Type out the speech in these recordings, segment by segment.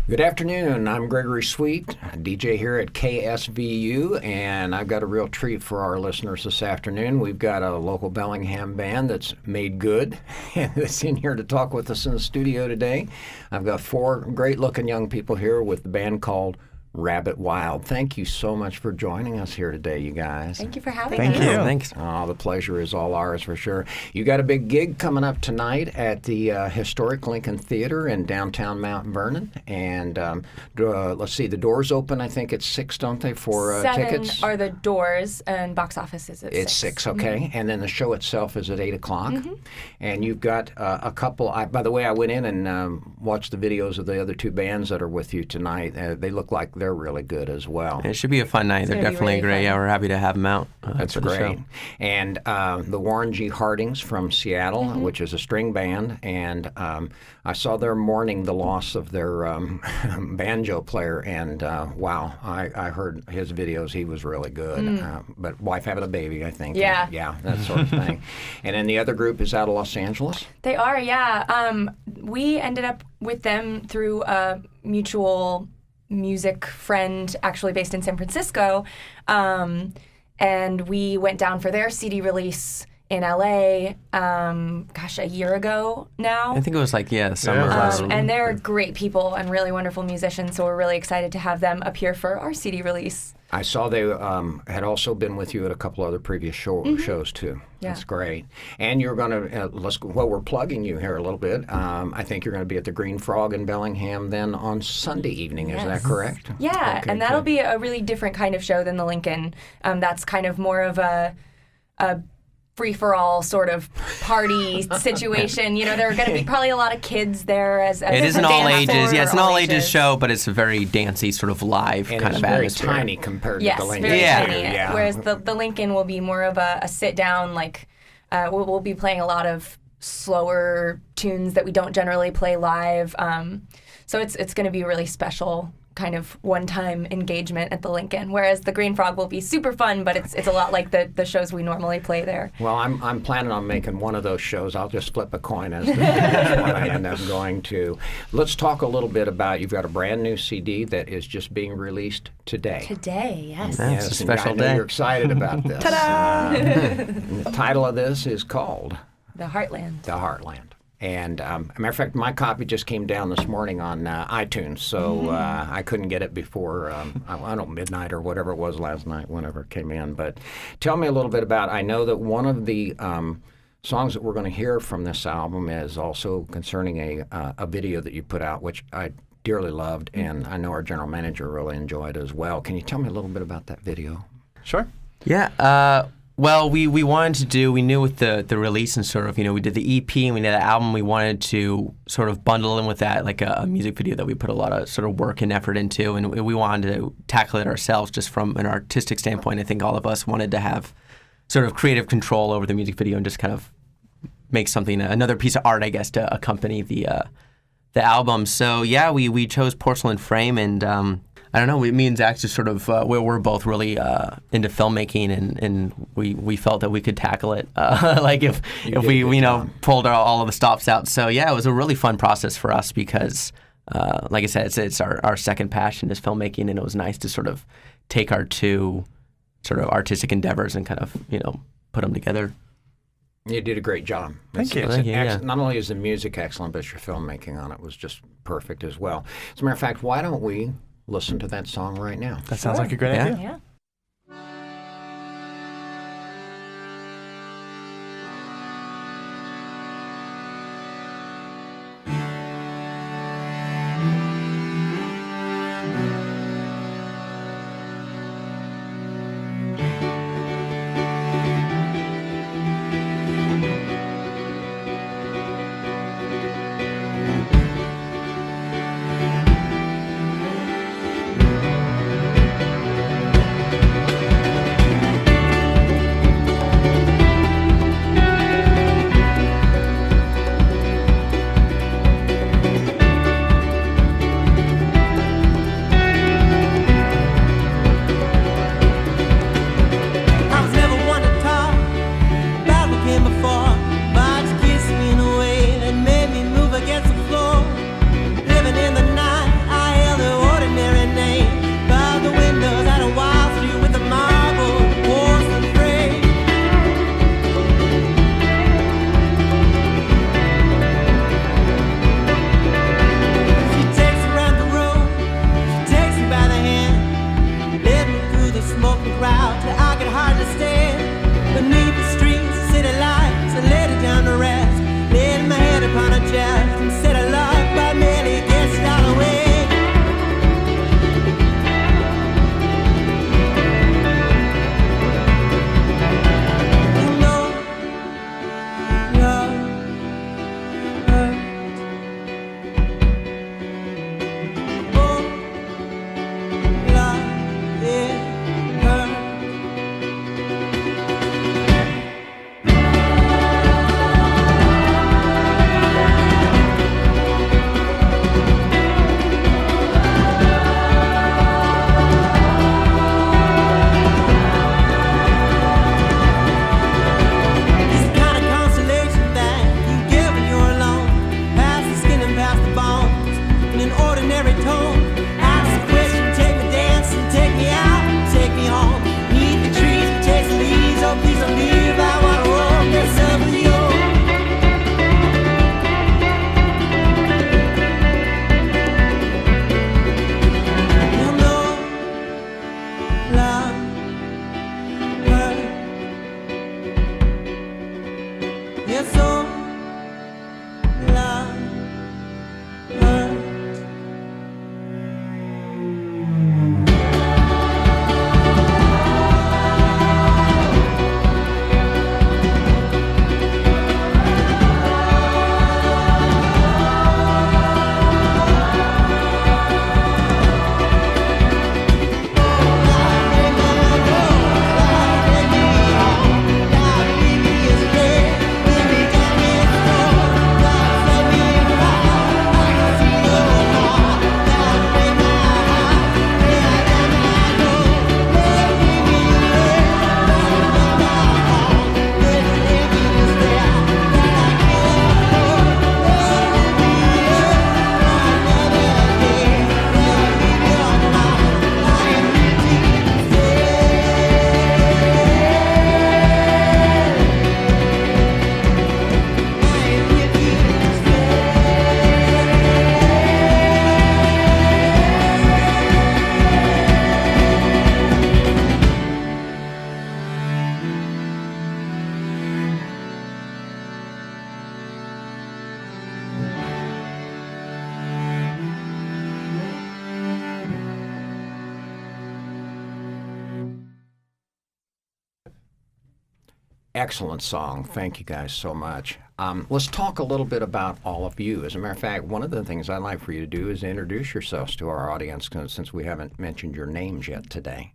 Good afternoon. I'm Gregory Sweet, a DJ here at KSVU, and I've got a real treat for our listeners this afternoon. We've got a local Bellingham band that's made good and that's in here to talk with us in the studio today. I've got four great-looking young people here with the band called Rabbit Wilde. Thank you so much for joining us here today, you guys. Thank you for having Thank us. you. Thanks. Oh, the pleasure is all ours for sure. You got a big gig coming up tonight at the historic Lincoln Theater in downtown Mount Vernon. And let's see, the doors open, I think, at 6, don't they, for tickets? 7 are the doors, and box office is at 6. It's 6, okay. Mm-hmm. And then the show itself is at 8 o'clock. Mm-hmm. And you've got a couple. By the way, I went in and watched the videos of the other two bands that are with you tonight. They look like they're really good as well. It should be a fun night. They're definitely really great. fun. Yeah, we're happy to have them out. That's for the great. show. And the Warren G. Hardings from Seattle, which is a string band, and I saw them mourning the loss of their banjo player, and wow, I heard his videos. He was really good. But wife having a baby, I think. Yeah. Yeah, that sort of thing. And then the other group is out of Los Angeles? They are, yeah. We ended up with them through a mutual music friend, actually based in San Francisco. And we went down for their CD release in LA, a year ago now. I think it was summer. And they're great people and really wonderful musicians, so we're really excited to have them up here for our CD release. I saw they had also been with you at a couple other previous shows too. Yeah. That's great. And you're going to we're plugging you here a little bit. I think you're going to be at the Green Frog in Bellingham then on Sunday evening. Is that correct? Yeah, okay, and that'll be a really different kind of show than the Lincoln. That's kind of more of a free-for-all sort of party situation. You know, there are going to be probably a lot of kids there as it is an dance all ages. floor, Yeah, it's an all ages show, but it's a very dancey sort of live And kind it's of very atmosphere. tiny compared Yes, to the Lincoln. very Yeah. tiny. Yeah. Whereas the Lincoln will be more of a sit-down, we'll be playing a lot of slower tunes that we don't generally play live. So it's going to be a really special kind of one-time engagement at the Lincoln, whereas the Green Frog will be super fun, but it's a lot like the shows we normally play there. Well, I'm planning on making one of those shows. I'll just flip a coin as to which one I end up going to. Let's talk a little bit about, you've got a brand new CD that is just being released today. Today, yes. Yeah. It's a special and I know day. You're excited about this. Ta-da! The title of this is called The Heartland. The Heartland. And as a matter of fact, my copy just came down this morning on iTunes, so I couldn't get it before, I don't know, midnight or whatever it was last night, whenever it came in. But tell me a little bit about, I know that one of the songs that we're going to hear from this album is also concerning a video that you put out, which I dearly loved, and I know our general manager really enjoyed as well. Can you tell me a little bit about that video? Sure. Yeah. Well, we wanted to we knew with the release and sort of, we did the EP and we did the album, we wanted to sort of bundle in with that, like a music video that we put a lot of sort of work and effort into, and we wanted to tackle it ourselves just from an artistic standpoint. I think all of us wanted to have sort of creative control over the music video and just kind of make something, another piece of art, I guess, to accompany the album. So, yeah, we chose Porcelain Frame, and I don't know. Me and Zach just sort of we're both really into filmmaking, and we felt that we could tackle it. If we pulled all of the stops out. So yeah, it was a really fun process for us because, like I said, it's our second passion is filmmaking, and it was nice to sort of take our two sort of artistic endeavors and kind of put them together. You did a great job. Thank you. Not only is the music excellent, but your filmmaking on it was just perfect as well. As a matter of fact, why don't we listen to that song right now? That sounds like a great Yeah. idea. Yeah. Excellent song. Thank you guys so much. Let's talk a little bit about all of you. As a matter of fact, one of the things I'd like for you to do is introduce yourselves to our audience, since we haven't mentioned your names yet today.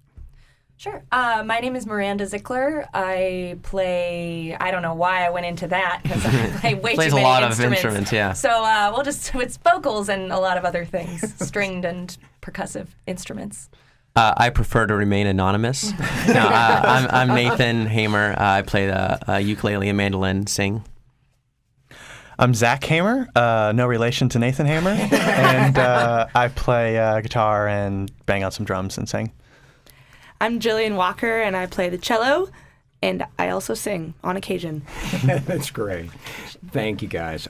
Sure. My name is Miranda Zickler. I play, I don't know why I went into that, because I play way Plays too a many lot instruments. of instruments, yeah. So it's vocals and a lot of other things, stringed and percussive instruments. I prefer to remain anonymous. No, I'm Nathan Hamer. I play the ukulele and mandolin, sing. I'm Zach Hamer, no relation to Nathan Hamer, and I play guitar and bang out some drums and sing. I'm Jillian Walker, and I play the cello, and I also sing on occasion. That's great. Thank you, guys.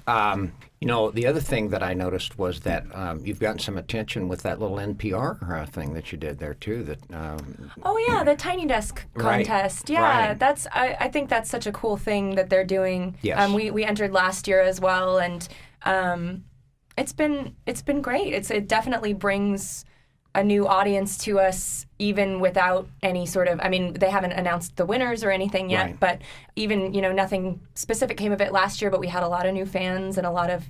The other thing that I noticed was that you've gotten some attention with that little NPR thing that you did there, too. Oh, yeah, the Tiny Desk Right, contest. Yeah, right. I think that's such a cool thing that they're doing. Yes. We entered last year as well, and it's been great. It definitely brings a new audience to us, even without any sort of, they haven't announced the winners or anything yet, Right. but even, nothing specific came of it last year, but we had a lot of new fans and a lot of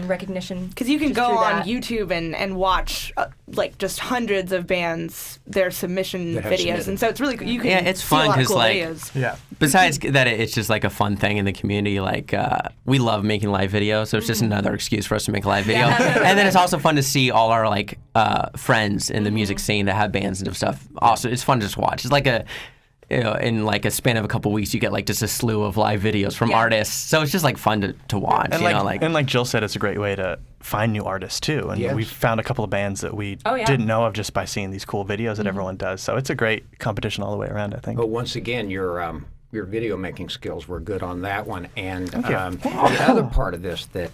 recognition. Because you can just go through on that. YouTube and watch just hundreds of bands, their submission That have videos, submitted. and so it's really you can Yeah, it's see fun a lot of 'cause, cool like, videos. Yeah. Besides that, it's just like a fun thing in the community. Like we love making live videos, so it's just another excuse for us to make a live video. And then it's also fun to see all our friends in the music scene that have bands and stuff. Also, it's fun to just watch. It's like in like a span of a couple weeks, you get like just a slew of live videos from Yeah. artists. So it's just like fun to watch. And you like Jill said, it's a great way to find new artists too. And Yes. we've found a couple of bands that we Oh, yeah. didn't know of just by seeing these cool videos that everyone does. So it's a great competition all the way around, I think. But once again, your video making skills were good on that one. And Thank you. the other part of this that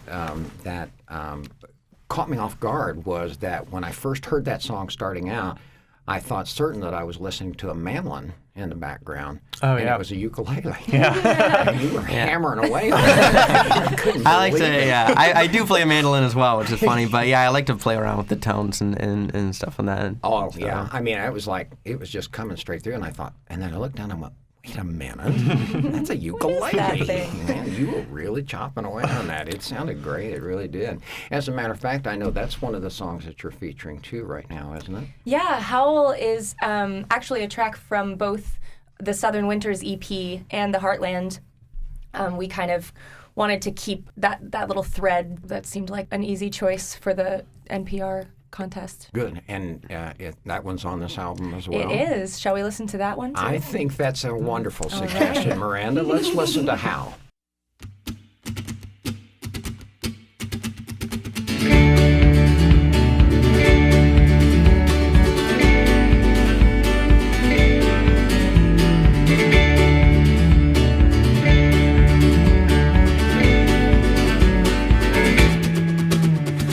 caught me off guard was that when I first heard that song starting out, I thought certain that I was listening to a mandolin in the background. Oh, and yeah. it was a ukulele. Yeah. And you were hammering away on it. I couldn't I like to, believe it. yeah. I do play a mandolin as well, which is funny. But yeah, I like to play around with the tones and stuff on that. Oh, So- yeah. It was just coming straight through. And I thought, and then I looked down and went, wait a minute. That's a ukulele. that thing? Man, you were really chopping away on that. It sounded great. It really did. As a matter of fact, I know that's one of the songs that you're featuring too right now, isn't it? Yeah, Howl is actually a track from both the Southern Winters EP and the Heartland. We kind of wanted to keep that little thread that seemed like an easy choice for the NPR contest. Good. And that one's on this album as well. It is. Shall we listen to that one too? I think that's a wonderful suggestion, Miranda. Let's listen to How.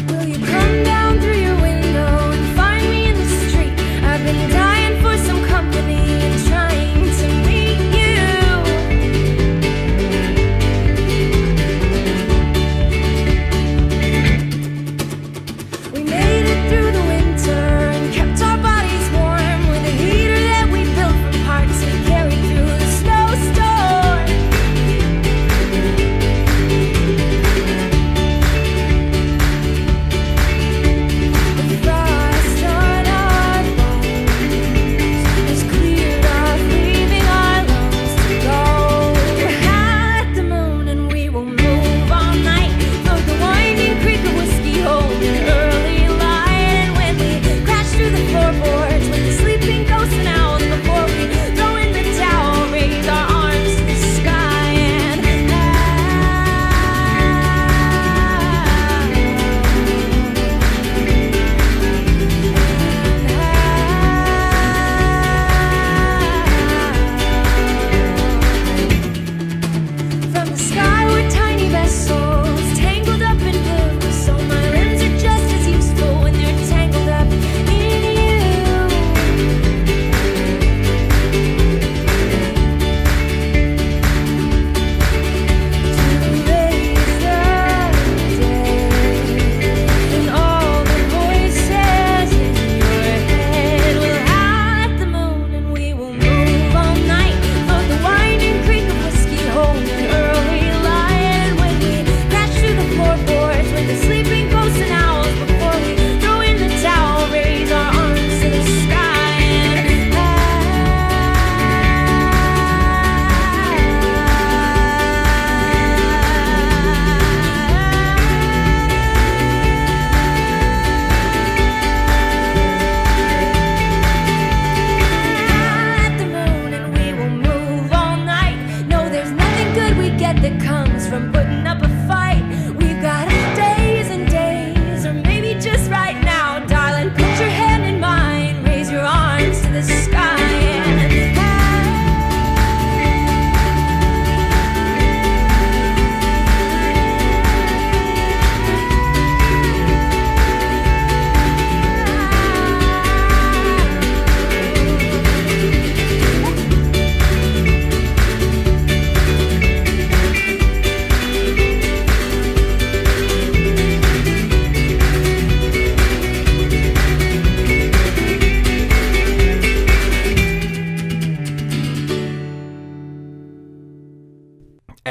Will you come down through your window and find me in the street? I've been dying for some company and trying to meet you.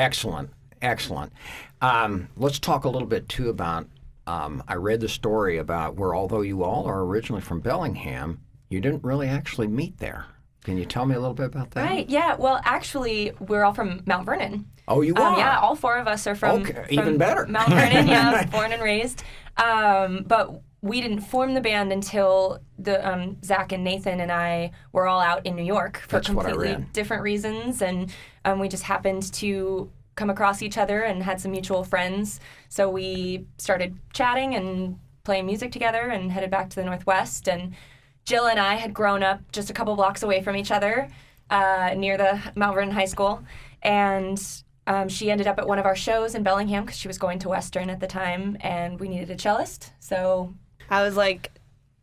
Excellent. Excellent. Let's talk a little bit, too, about I read the story about where, although you all are originally from Bellingham, you didn't really actually meet there. Can you tell me a little bit about that? Right, yeah. Well, actually, we're all from Mount Vernon. Oh, you are? Yeah, all 4 of us are from, even better. Mount Vernon, yeah, born and raised. But we didn't form the band until Zach and Nathan and I were all out in New York for That's what I completely read. different reasons. And we just happened to come across each other and had some mutual friends. So we started chatting and playing music together and headed back to the Northwest. And Jill and I had grown up just a couple blocks away from each other near the Mount Vernon High School. And she ended up at one of our shows in Bellingham because she was going to Western at the time, and we needed a cellist. So I was like,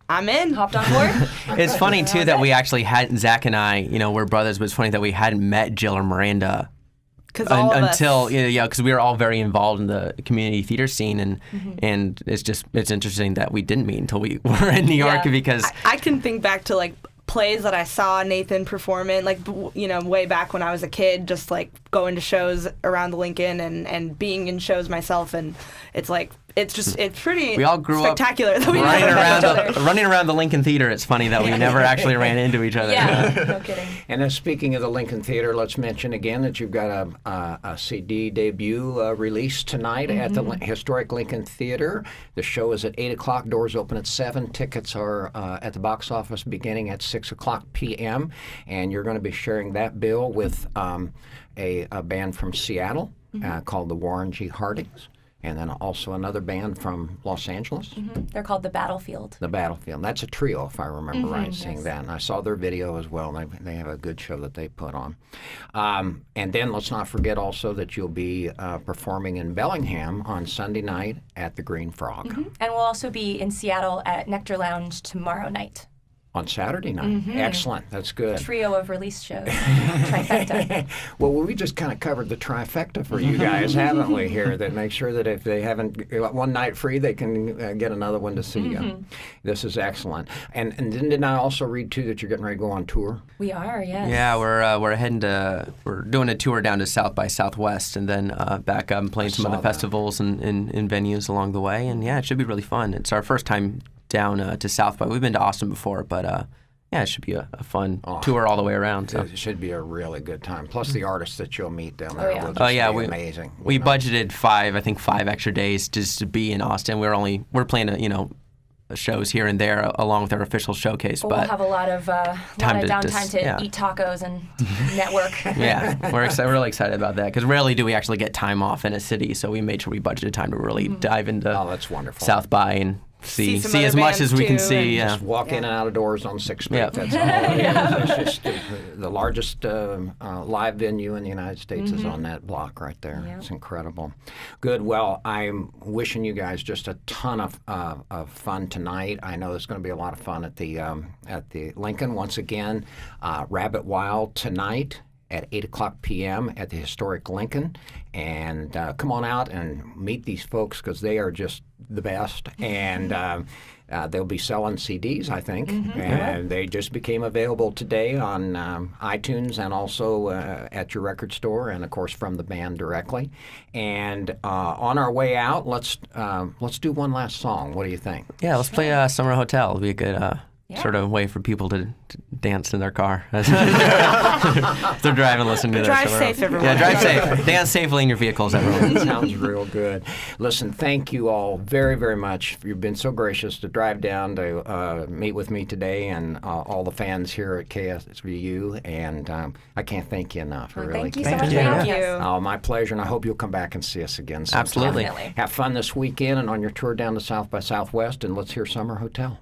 I'm in. hopped on board. It's funny too that we actually hadn't. Zach and I, we're brothers, but it's funny that we hadn't met Jill or Miranda Because until because we were all very involved in the community theater scene, and it's interesting that we didn't meet until we were in New York Yeah. because I can think back to like plays that I saw Nathan perform in, like way back when I was a kid, just like going to shows around the Lincoln and being in shows myself, and it's like it's pretty we all grew spectacular up that we running never met around each other. running around the Lincoln Theater. It's funny that we never actually ran into each other. Yeah, no kidding. And then speaking of the Lincoln Theater, let's mention again that you've got a CD debut release tonight at the Historic Lincoln Theater. The show is at 8 o'clock. Doors open at 7. Tickets are at the box office beginning at 6 o'clock p.m. And you're going to be sharing that bill with a band from Seattle called the Warren G. Hardings. And then also another band from Los Angeles. They're called The Battlefield. The Battlefield. That's a trio, if I remember right, seeing yes. that. And I saw their video as well. They have a good show that they put on. And then let's not forget also that you'll be performing in Bellingham on Sunday night at the Green Frog. And we'll also be in Seattle at Nectar Lounge tomorrow night. On Saturday night. Excellent. That's good. Trio of release shows. Trifecta. Well, we just kind of covered the trifecta for you guys, haven't we, here? That make sure that if they haven't got one night free, they can get another one to see you. This is excellent. And then didn't I also read, too, that you're getting ready to go on tour? We are, yes. Yeah, we're doing a tour down to South by Southwest, and then back up and playing some saw other that. festivals and venues along the way. And yeah, it should be really fun. It's our first time down to South by. We've been to Austin before, but yeah, it should be a fun tour all the way around. So. It should be a really good time. Plus the artists that you'll meet down there yeah. will just Oh yeah, be amazing. we budgeted five extra days just to be in Austin. We're playing shows here and there along with our official showcase, But but we'll have a lot of downtime to eat tacos and network. yeah, we're really excited about that because rarely do we actually get time off in a city, so we made sure we budgeted time to really dive into Oh, that's wonderful. South by and see some as other much as bands, we can too, see. and Yeah. Just walk in and out of doors on 6th Street. Yeah. That's all it is. It's just the largest live venue in the United States is on that block right there. Yeah. It's incredible. Good. Well, I'm wishing you guys just a ton of fun tonight. I know there's going to be a lot of fun at the Lincoln once again. Rabbit Wilde tonight at 8 o'clock p.m. at the Historic Lincoln. And come on out and meet these folks because they are just the best. And they'll be selling CDs, I think. And they just became available today on iTunes and also at your record store and, of course, from the band directly. And on our way out, let's do one last song. What do you think? Yeah, let's play Summer Hotel. It'll be a good sort of way for people to dance in their car. If they're driving, listening to their Drive summer. safe, everyone. Yeah, drive safe. Dance safely in your vehicles, everyone. Sounds real good. Listen, thank you all very, very much. You've been so gracious to drive down to meet with me today and all the fans here at KSVU, and I can't thank you enough. I really Thank you can't. so much for Yeah. having Thank us. you. Oh, my pleasure, and I hope you'll come back and see us again sometime. Absolutely. Definitely. Have fun this weekend and on your tour down to South by Southwest, and let's hear Summer Hotel.